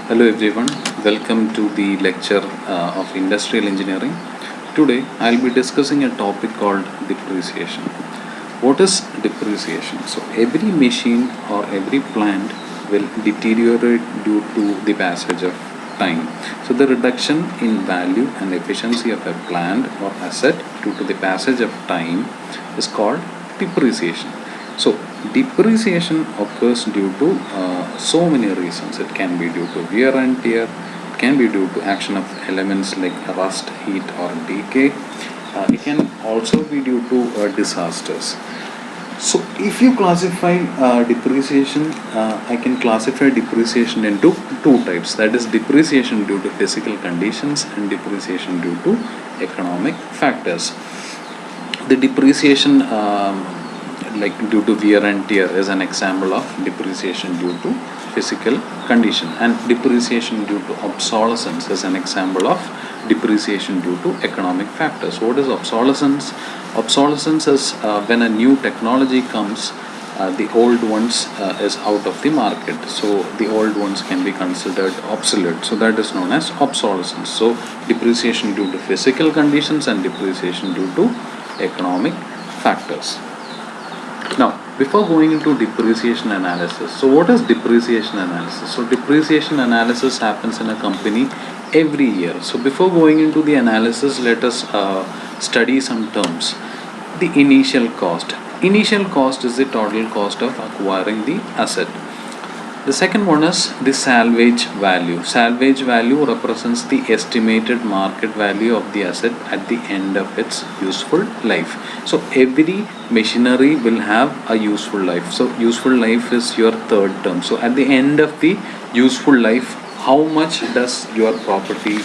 Hello everyone, welcome to the lecture of Industrial Engineering. Today I'll be discussing a topic called depreciation. What is depreciation? So every machine or every plant will deteriorate due to the passage of time. So the reduction in value and efficiency of a plant or asset due to the passage of time is called depreciation. So depreciation occurs due to so many reasons. It can be due to wear and tear, it can be due to action of elements like rust, heat or decay. It can also be due to disasters. So if you classify depreciation, I can classify depreciation into two types. That is depreciation due to physical conditions and depreciation due to economic factors. The depreciation like due to wear and tear is an example of depreciation due to physical condition, and depreciation due to obsolescence is an example of depreciation due to economic factors. What is obsolescence? Obsolescence is when a new technology comes, the old ones is out of the market, so the old ones can be considered obsolete, so that is known as obsolescence. So depreciation due to physical conditions and depreciation due to economic factors. Now, before going into depreciation analysis, so what is depreciation analysis? So depreciation analysis happens in a company every year. So before going into the analysis, let us study some terms. The initial cost. Initial cost is the total cost of acquiring the asset. The second one is the salvage value. Salvage value represents the estimated market value of the asset at the end of its useful life. So every machinery will have a useful life. So useful life is your third term. So at the end of the useful life, how much does your property,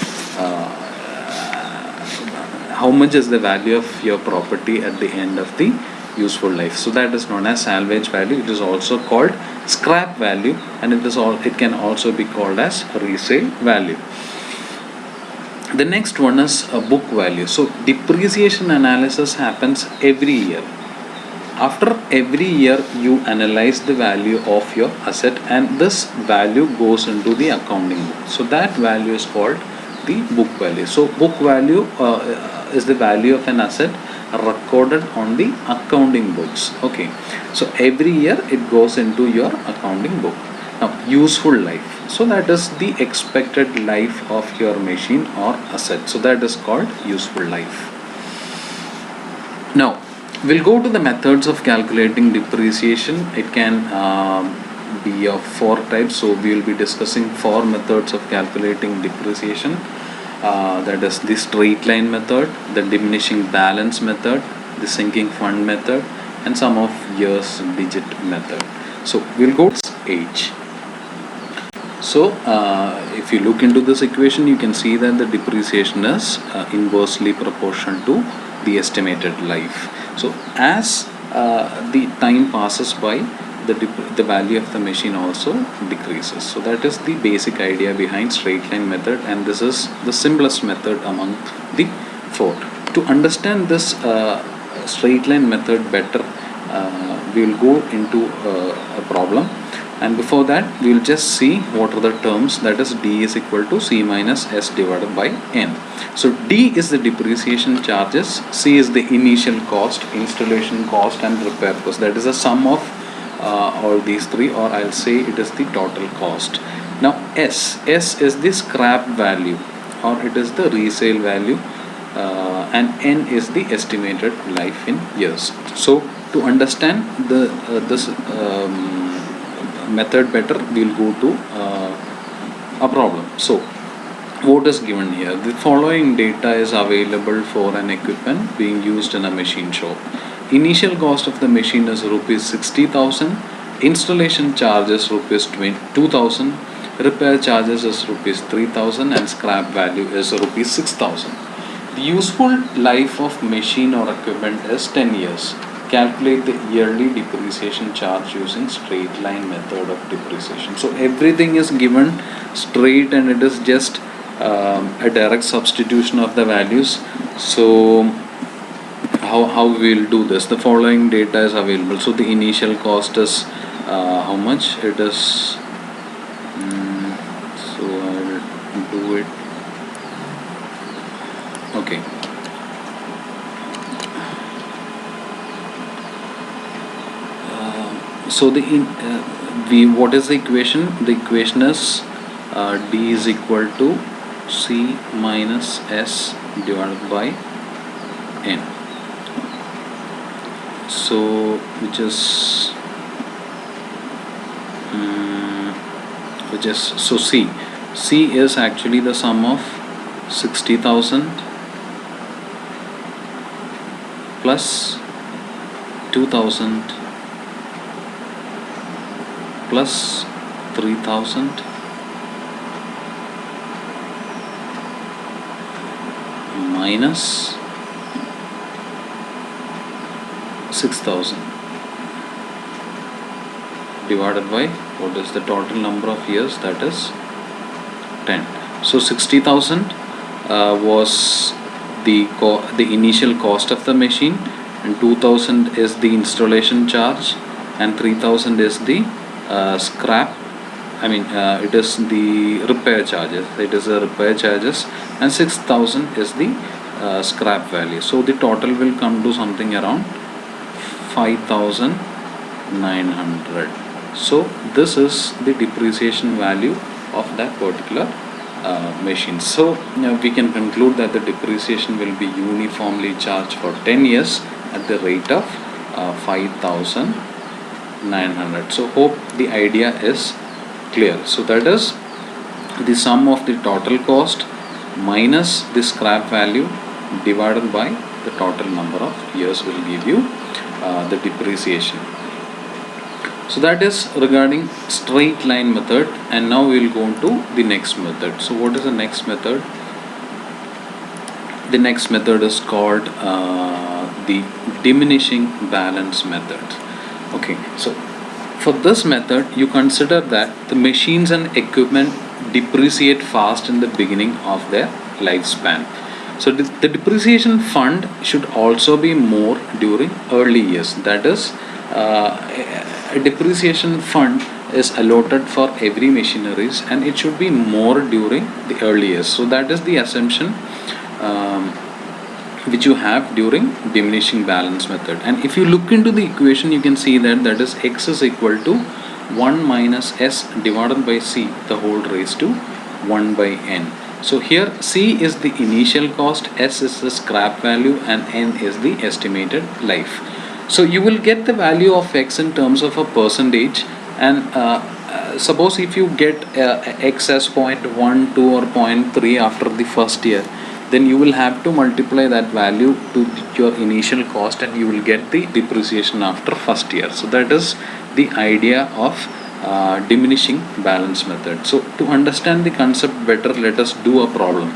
how much is the value of your property at the end of the useful life? So that is known as salvage value. It is also called scrap value, and it can also be called as resale value. The next one is a book value. So depreciation analysis happens every year. After every year you analyze the value of your asset, and this value goes into the accounting book. So that value is called the book value. So book value is the value of an asset recorded on the accounting books. Okay, so every year it goes into your accounting book. Now useful life, so that is the expected life of your machine or asset, so that is called useful life. Now we'll go to the methods of calculating depreciation. It can be of four types, so we will be discussing four methods of calculating depreciation. That is the straight line method, the diminishing balance method, the sinking fund method, and some of years digit method. So we'll go to age. So if you look into this equation, you can see that the depreciation is inversely proportional to the estimated life. So as the time passes by, the value of the machine also decreases. So that is the basic idea behind straight line method, and this is the simplest method among the four. To understand this straight line method better, we will go into a problem, and before that we will just see what are the terms. That is D is equal to C minus S divided by N. So D is the depreciation charges, C is the initial cost, installation cost and repair cost. That is a sum of all these three, or I'll say it is the total cost. Now S is the scrap value, or it is the resale value, and N is the estimated life in years. So to understand this method better, we'll go to a problem. So what is given here? The following data is available for an equipment being used in a machine shop. Initial cost of the machine is rupees 60,000, installation charges rupees 2,000, repair charges is rupees 3,000, and scrap value is rupees 6,000. The useful life of machine or equipment is 10 years. Calculate the yearly depreciation charge using straight line method of depreciation. So everything is given straight, and it is just a direct substitution of the values. So how we will do this? The following data is available. So the initial cost is how much? It is So I'll do it. Okay. So what is the equation? The equation is D is equal to C minus S divided by N. So so C is actually the sum of 60,000 plus 2,000 plus 3,000 minus 6,000 divided by what is the total number of years, that is 10. So 60,000 was the initial cost of the machine, and 2,000 is the installation charge, and 3,000 is the scrap. It is the repair charges. It is the repair charges, and 6,000 is the scrap value. So the total will come to something around 5,900. So this is the depreciation value of that particular machine. So we can conclude that the depreciation will be uniformly charged for 10 years at the rate of 5,900. So hope the idea is clear. So that is the sum of the total cost minus the scrap value divided by the total number of years will give you the depreciation. So that is regarding straight line method, and now we will go on to the next method. So what is the next method? The next method is called the diminishing balance method. Okay, so for this method you consider that the machines and equipment depreciate fast in the beginning of their lifespan. So the depreciation fund should also be more during early years. That is, a depreciation fund is allotted for every machineries, and it should be more during the early years. So that is the assumption which you have during diminishing balance method. And if you look into the equation, you can see that is x is equal to 1 minus s divided by c the whole raised to 1 by n. So here C is the initial cost, S is the scrap value, and N is the estimated life. So you will get the value of X in terms of a percentage, and suppose if you get X as 0.12 or 0.3 after the first year, then you will have to multiply that value to your initial cost, and you will get the depreciation after first year. So that is the idea of diminishing balance method. So to understand the concept better, let us do a problem.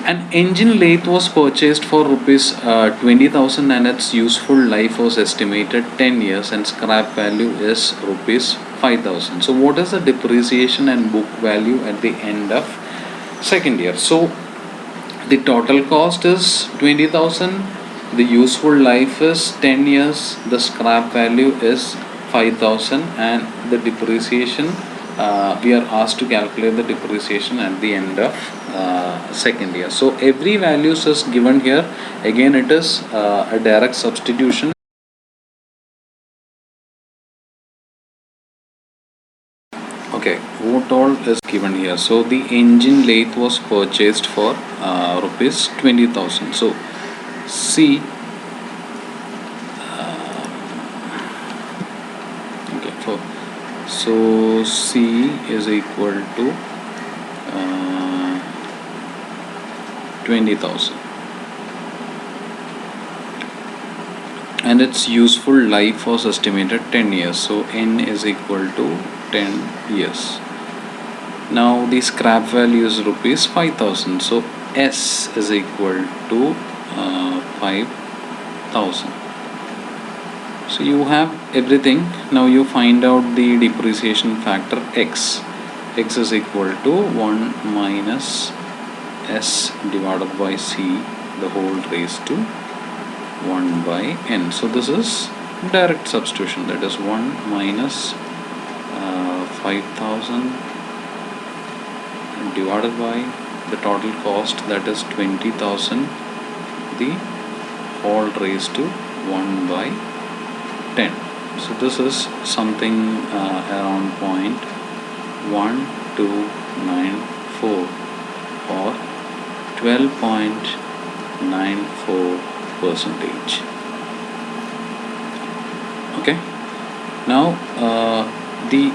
An engine lathe was purchased for rupees 20,000 and its useful life was estimated 10 years and scrap value is rupees 5,000. So what is the depreciation and book value at the end of second year? So the total cost is 20,000, the useful life is 10 years, the scrap value is 5,000, and the depreciation, we are asked to calculate the depreciation at the end of second year. So every values is given here. Again, it is a direct substitution. Okay, what all is given here? So the engine lathe was purchased for rupees 20,000. So C. So C is equal to 20,000, and its useful life was estimated 10 years. So N is equal to 10 years. Now the scrap value is rupees 5,000. So S is equal to 5,000. So you have everything. Now you find out the depreciation factor X. X is equal to 1 minus S divided by C the whole raised to 1 by N. So this is direct substitution. That is 1 minus 5,000 divided by the total cost, that is 20,000, the whole raised to 1 by 10. So this is something around 0.1294 or 12.94 percentage. Okay, now the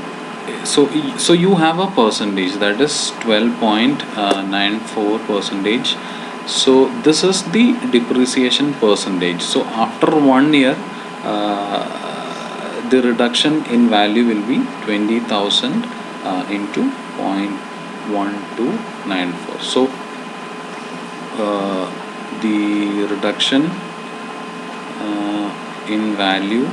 so you have a percentage, that is 12.94 percentage. So this is the depreciation percentage. So after 1 year, the reduction in value will be 20,000 into 0.1294. So the reduction in value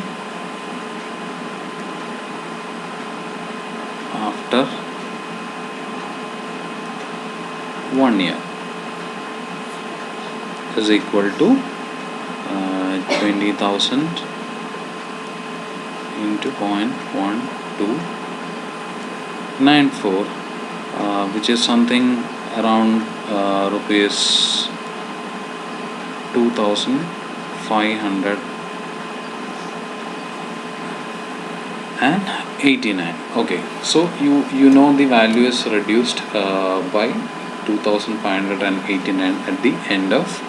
after 1 year is equal to 20,000 into 0.1294, which is something around rupees 2,589. Okay, so you know the value is reduced by 2,589 at the end of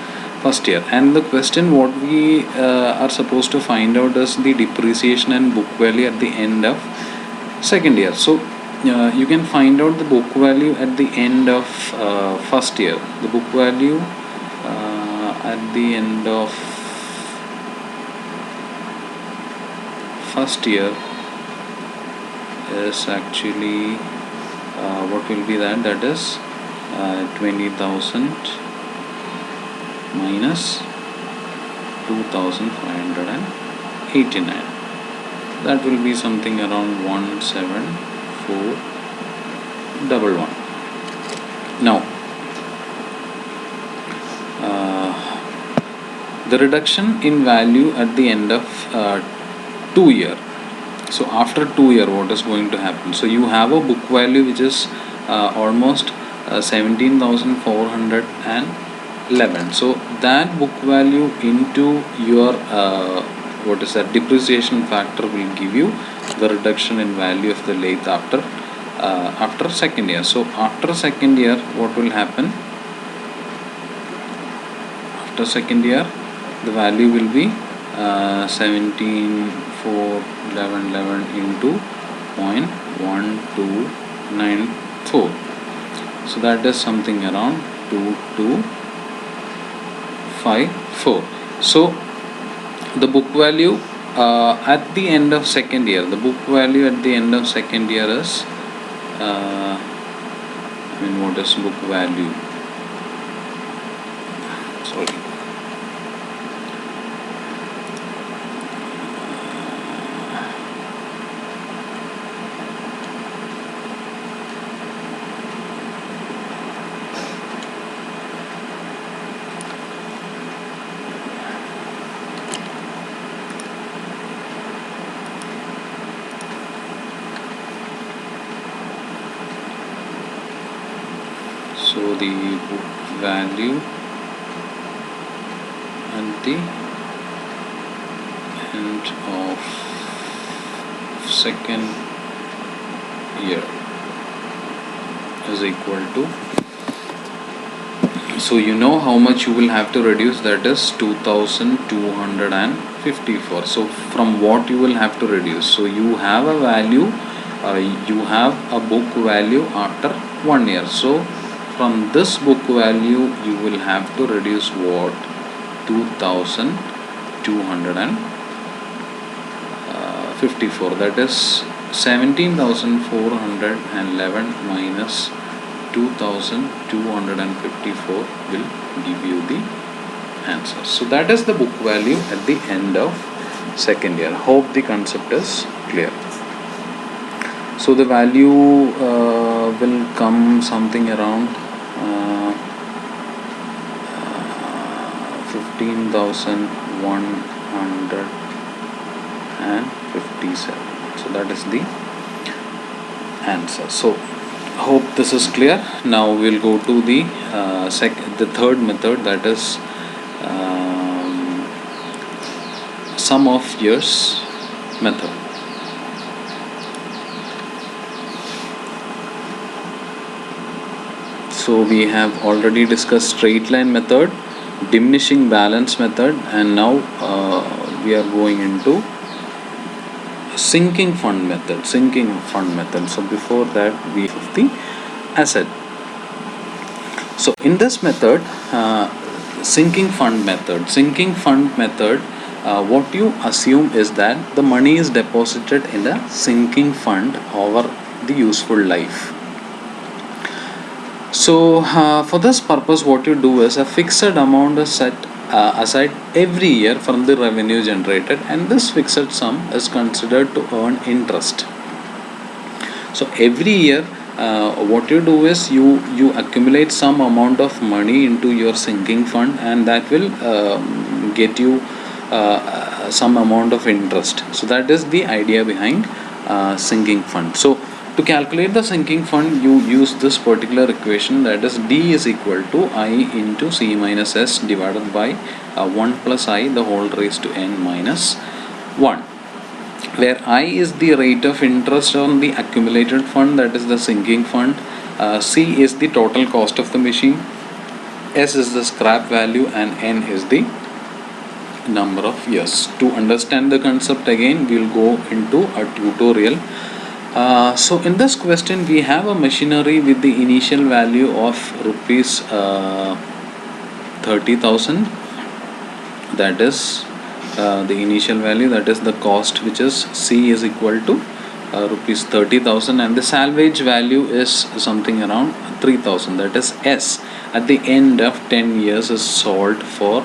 first year, and the question what we are supposed to find out is the depreciation and book value at the end of second year. So you can find out the book value at the end of first year. The book value at the end of first year is actually what will be that? That is 20,000 minus 2,589. That will be something around 17411. Now the reduction in value at the end of 2 year. So after 2 year, what is going to happen? So you have a book value which is almost 17,411. So that book value into your what is that depreciation factor will give you the reduction in value of the lathe after second year. So after second year, what will happen? After second year, the value will be 17,411 into 0.1294. So that is something around 2254. So the book value at the end of second year, the book value at the end of second year is what is book value? Sorry. So the book value at the end of second year is equal to, so you know how much you will have to reduce, that is 2,254. So from what you will have to reduce? So you have a value, you have a book value after 1 year. So from this book value you will have to reduce what? 2,254. That is 17,411 minus 2,254 will give you the answer. So that is the book value at the end of second year. Hope the concept is clear. So the value will come something around 15,157. So that is the answer. So Hope this is clear. Now we'll go to the the third method, that is um, sum of years method. So we have already discussed straight line method, diminishing balance method, and now we are going into sinking fund method. So before that we have the asset. So in this method, sinking fund method, what you assume is that the money is deposited in a sinking fund over the useful life. So for this purpose, what you do is a fixed amount is set aside every year from the revenue generated, and this fixed sum is considered to earn interest. So every year, what you do is you accumulate some amount of money into your sinking fund, and that will get you some amount of interest. So that is the idea behind sinking fund. So to calculate the sinking fund, you use this particular equation, that is D is equal to I into C minus S divided by 1 plus I the whole raised to n minus 1, where I is the rate of interest on the accumulated fund, that is the sinking fund, C is the total cost of the machine, S is the scrap value, and N is the number of years. To understand the concept again, we will go into a tutorial. So in this question we have a machinery with the initial value of rupees 30,000, that is the initial value, that is the cost, which is C is equal to rupees 30,000, and the salvage value is something around 3,000, that is S at the end of 10 years is sold for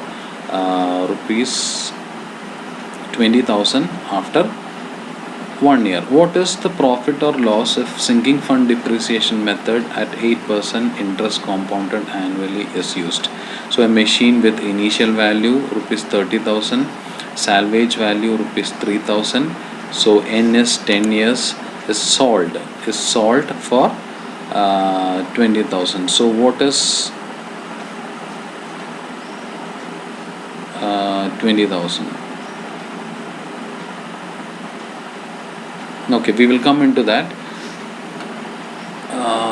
rupees 20,000 after 1 year. What is the profit or loss if sinking fund depreciation method at 8% interest compounded annually is used? So a machine with initial value rupees 30,000, salvage value rupees 3,000, so N is 10 years, is sold for 20,000. So what is 20,000? Okay, we will come into that.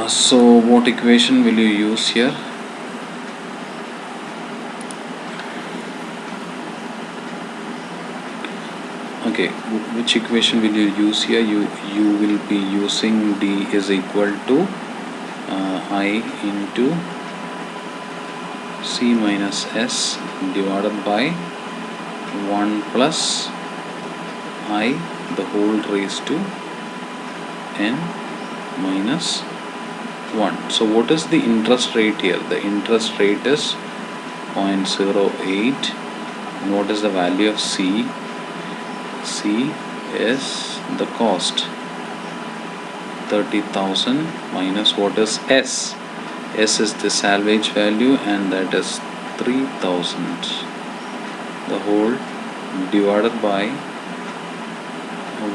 So what equation will you use here? Okay, which equation will you use here? You will be using D is equal to I into C minus S divided by 1 plus I the whole raised to n minus 1. So what is the interest rate here? The interest rate is 0.08. And what is the value of C? C is the cost 30,000 minus what is S? S is the salvage value, and that is 3,000, the whole divided by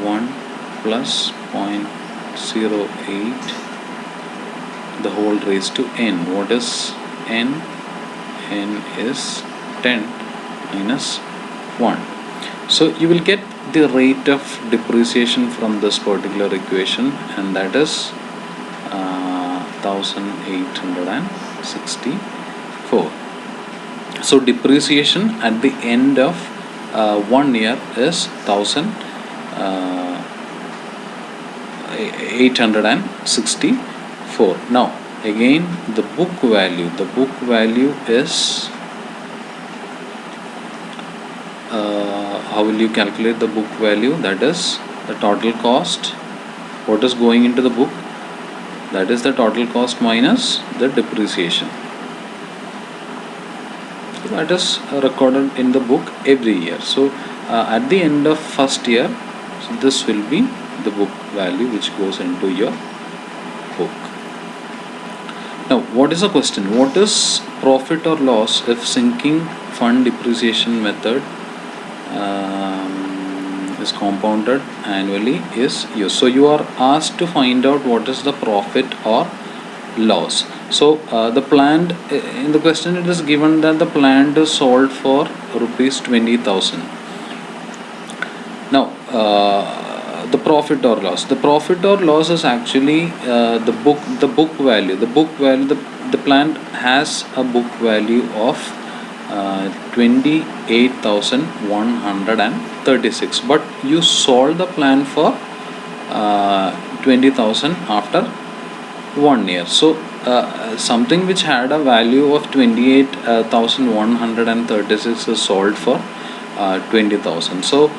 1 plus 0.08 the whole raised to n. What is n? N is 10 minus 1. So you will get the rate of depreciation from this particular equation, and that is 1864. So depreciation at the end of 1 year is 1864. Now again the book value is how will you calculate the book value? That is the total cost. What is going into the book? That is the total cost minus the depreciation. So that is recorded in the book every year. So at the end of first year, so this will be the book value which goes into your book. Now what is the question? What is profit or loss if sinking fund depreciation method is compounded annually is used. So you are asked to find out what is the profit or loss. So the plant in the question, it is given that the plant is sold for rupees 20,000. Now the profit or loss. The profit or loss is actually the book value. The plant has a book value of 28,136, but you sold the plant for 20,000 after 1 year. So something which had a value of 28,136 is sold for 20,000. So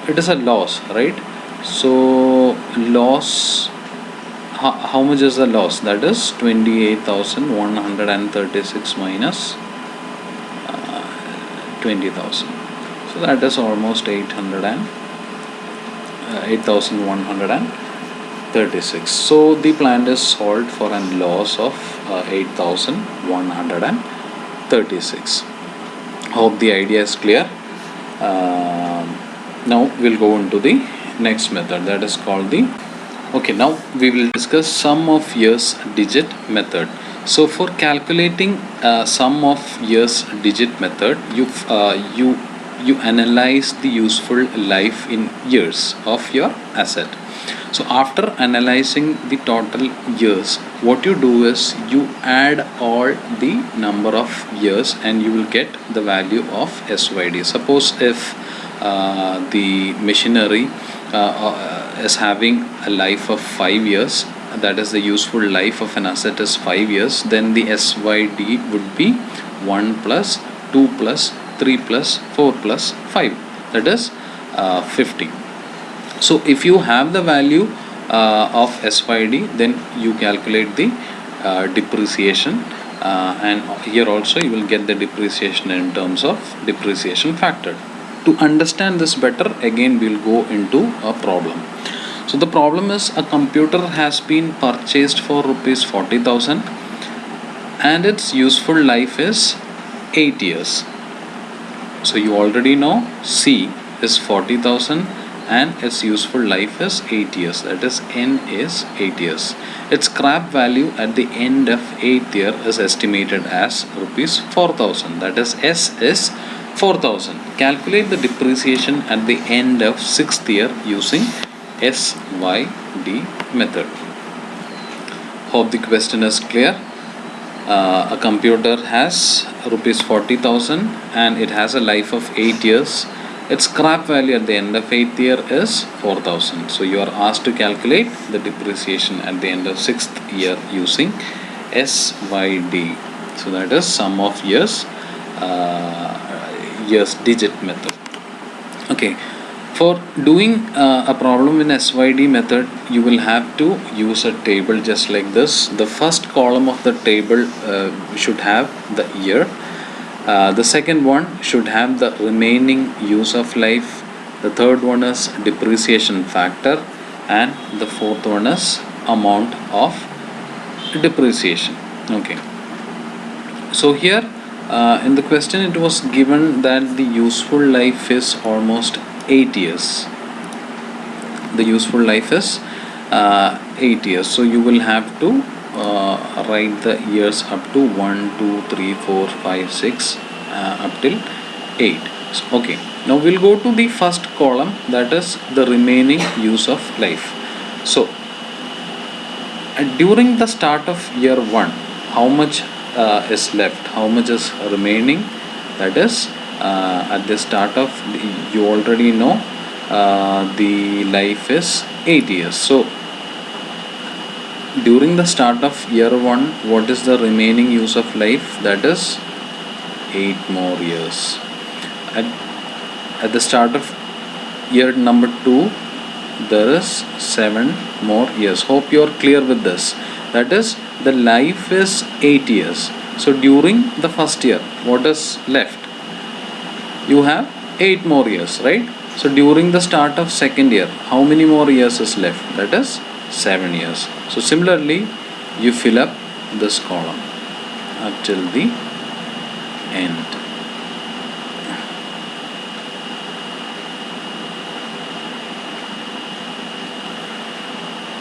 it is a loss, right? So loss, how much is the loss? That is 28,136 minus 20,000. So that is almost 8,136. So the plant is sold for a loss of 8,136. Hope the idea is clear. Now we'll go into the next method, that is called the now we will discuss sum of years digit method. So for calculating sum of years digit method, you analyze the useful life in years of your asset. So after analyzing the total years, what you do is you add all the number of years and you will get the value of SYD. Suppose if the machinery is having a life of 5 years, that is the useful life of an asset is 5 years, then the SYD would be 1 plus 2 plus 3 plus 4 plus 5, that is 50. So if you have the value of SYD, then you calculate the depreciation, and here also you will get the depreciation in terms of depreciation factor. To understand this better, again we will go into a problem. So the problem is, a computer has been purchased for rupees 40,000 and its useful life is 8 years. So you already know C is 40,000 and its useful life is 8 years, that is N is 8 years. Its scrap value at the end of 8th year is estimated as rupees 4,000, that is S is 4,000. Calculate the depreciation at the end of 6th year using SYD method. Hope the question is clear. A computer has rupees 40,000 and it has a life of 8 years. Its scrap value at the end of 8th year is 4,000. So you are asked to calculate the depreciation at the end of 6th year using SYD. So that is sum of years digit method. For doing a problem in SYD method, you will have to use a table just like this. The first column of the table should have the year. The second one should have the remaining use of life. The third one is depreciation factor, and the fourth one is amount of depreciation. So here in the question it was given that the useful life is almost 8 years. The useful life is 8 years. So you will have to write the years up to 1, 2, 3, 4, 5, 6 up till 8. So, now we'll go to the first column, that is the remaining use of life. So during the start of year 1, how much is left, how much is remaining? That is at the start of you already know the life is 8 years. So during the start of year 1, what is the remaining use of life? That is 8 more years. At the start of year number 2, there is 7 more years. Hope you are clear with this. That is, the life is 8 years. So during the first year, what is left? You have 8 more years, right? So during the start of second year, how many more years is left? That is 7 years. So similarly, you fill up this column up till the end.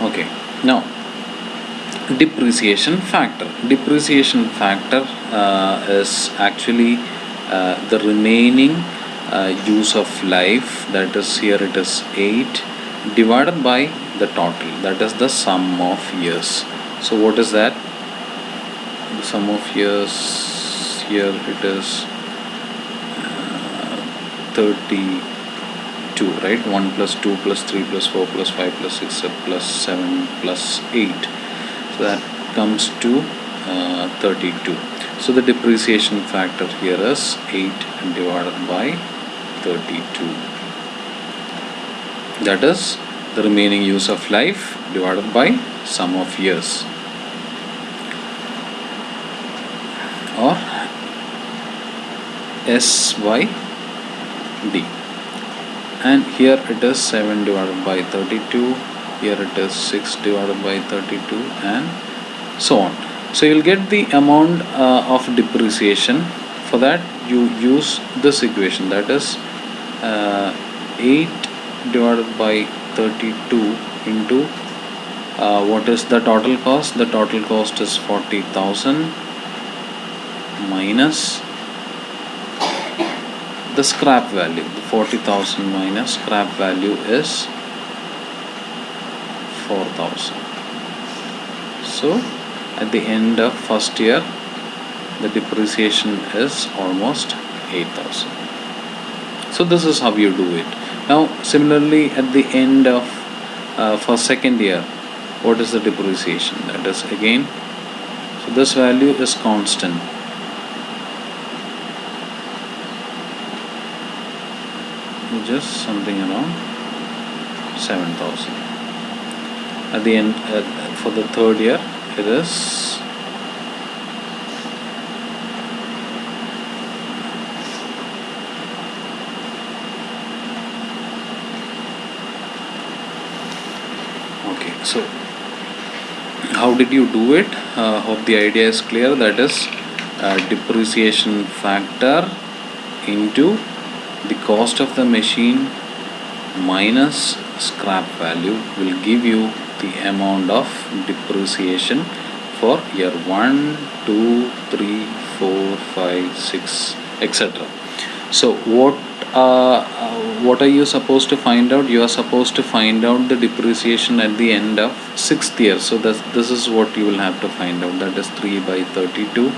Okay, now depreciation factor. Depreciation factor is actually the remaining use of life, that is here it is 8 divided by the total, that is the sum of years. So what is that? The sum of years, here it is 32, right? 1 plus 2 plus 3 plus 4 plus 5 plus 6 plus 7 plus 8. So that comes to 32. So the depreciation factor here is 8 divided by 32. That is the remaining use of life divided by sum of years, or SYD. And here it is 7 divided by 32, here it is 6 divided by 32, and so on. So you'll get the amount of depreciation. For that you use this equation, that is 8 divided by 32 into what is the total cost? The total cost is 40,000 minus the scrap value. The 40,000 minus scrap value is 4,000. So at the end of first year the depreciation is almost 8,000. So this is how you do it. Now similarly at the end of for second year, what is the depreciation? That is again, so this value is constant. Just something around 7,000. At the end for the third year it is okay. So how did you do it? Hope the idea is clear. That is depreciation factor into the cost of the machine minus scrap value will give you the amount of depreciation for year 1, 2, 3, 4, 5, 6, etc. So what are you supposed to find out? You are supposed to find out the depreciation at the end of 6th year. So this is what you will have to find out. That is 3 by 32.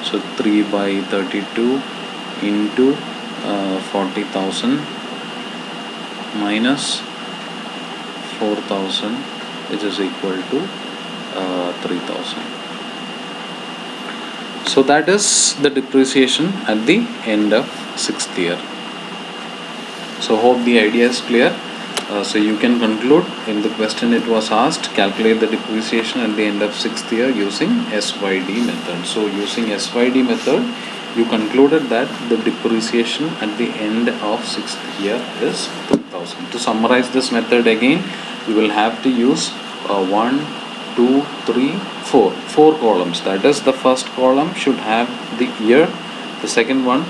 So 3 by 32 into 40,000 minus 4,000, which is equal to 3,000. So that is the depreciation at the end of 6th year. So hope the idea is clear. So you can conclude, in the question it was asked, calculate the depreciation at the end of 6th year using SYD method. So using SYD method, you concluded that the depreciation at the end of 6th year is 3,000. To summarize this method again, you will have to use 1, 2, 3, 4 columns. That is, the first column should have the year, the second one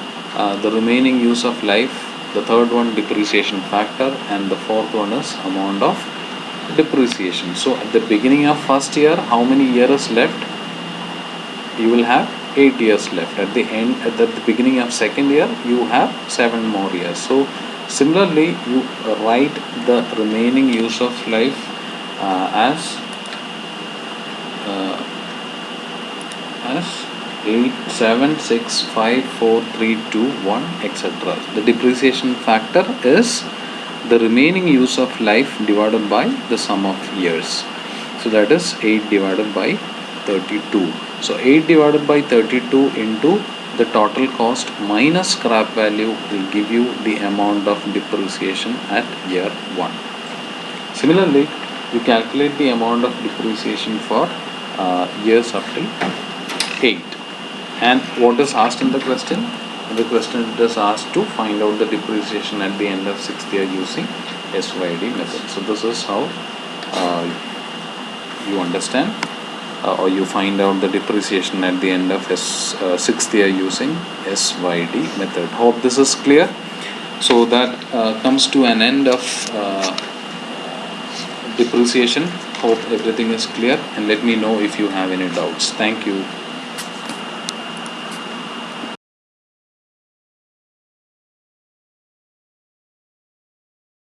the remaining use of life, the third one depreciation factor, and the fourth one is amount of depreciation. So at the beginning of first year, how many years left? You will have 8 years left. At the end, at the beginning of second year, you have 7 more years. So similarly, you write the remaining use of life as 8, 7, 6, 5, 4, 3, 2, 1, etc. The depreciation factor is the remaining use of life divided by the sum of years. So that is 8 divided by 32. So 8 divided by 32 into the total cost minus scrap value will give you the amount of depreciation at year 1. Similarly, you calculate the amount of depreciation for years up till 8. And what is asked in the question? In the question it is asked to find out the depreciation at the end of 6th year using SYD method. So this is how you understand or you find out the depreciation at the end of 6th year using SYD method. Hope this is clear. So that comes to an end of depreciation. Hope everything is clear, and let me know if you have any doubts. Thank you.